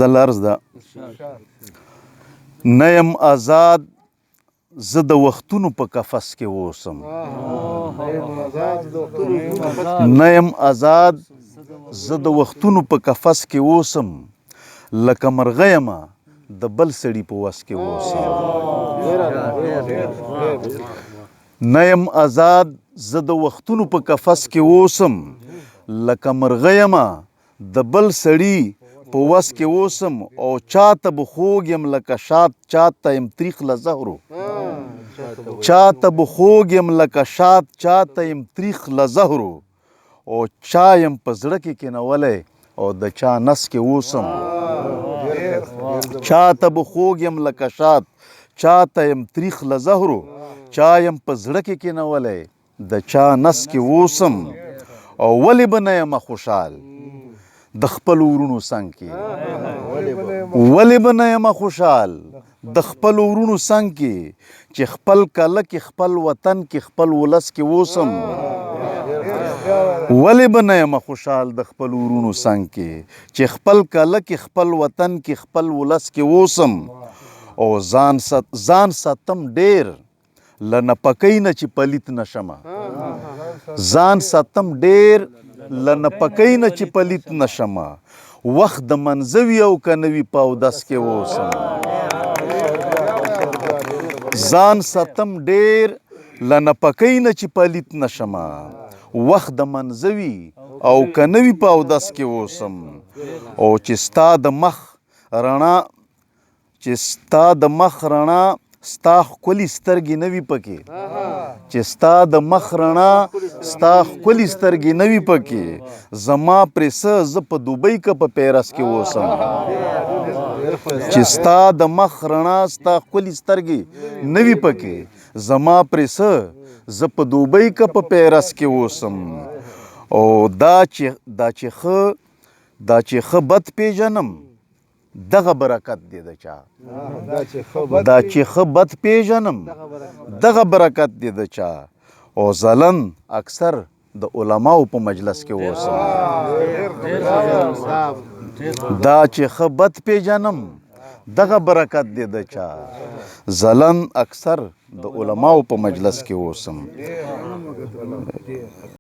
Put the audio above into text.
زه لرز ده نه یم آزاد زه د وختونو په قفس کې اوسم نه یم آزاد زه د وختونو په قفس کې اوسم لکه مرغه یمه د بل سړي په وس کې اوسم نه یم آزاد زه د وختونو په قفس کې اوسم لکه مرغه یمه د بل سړي په وس کې اوسم او چاته به خوږ یم لکه شات چاته یم تریخ له زهرو چاته به خوږ یم لکه شات چاته یم تریخ له زهرو او چا یم په زړه کې کینولی او د چا نس کې اوسم چاته به خوږ یم لکه شات چاته یم تریخ له زهرو چا یم په زړه کې کینولی د چا نس کې اوسم او ولې به نه یمه خوشحال د خپل ورونو څنګ کې ولې به نه یمه خوشحال د خپل ورونو څنګ کې چې خپل کله کې خپل وطن کې خپل ولس کې اوسم ولې به نه یمه خوشحال د خپل ورونو څنګ کې چې خپل کله کې خپل وطن کې خپل ولس کې اوسم او ځان ساتم ډېر له نپکۍ نه چې پلیت نشمه ځان ساتم ډېر له نپکۍ نه چې پلیت نشمه وخت د منزه وي او که نه وي په اودس کې اوسم ځان ساتم ډېر له نپکۍ نه چې پلیت نشمه وخت د منزه وي او که نه وي په اودس کې اوسم او چې ستا د مخ رڼا ستا ښکلي سترګې نه وي پکې چې ستا د مخ رڼا ستا ښکلي سترګې نه وي پکې زما پرې څه زه په دوبۍ که په پیرس کې اوسم چې ستا د مخ رڼا ستا ښکلي سترګې نه وي پکې زما پرې څه زه په دوبۍ که په پیرس کې اوسم او دا چې ښه بد پیژنم دغه برکت دی د چا دا چې ښه بد پیژنم دغه برکت دی د چا او ځلن اکثر د علماو په مجلس کې اوسم دا چې ښه بد پیژنم دغه برکت دی د چا ځلن اکثر د علماو په مجلس کې اوسم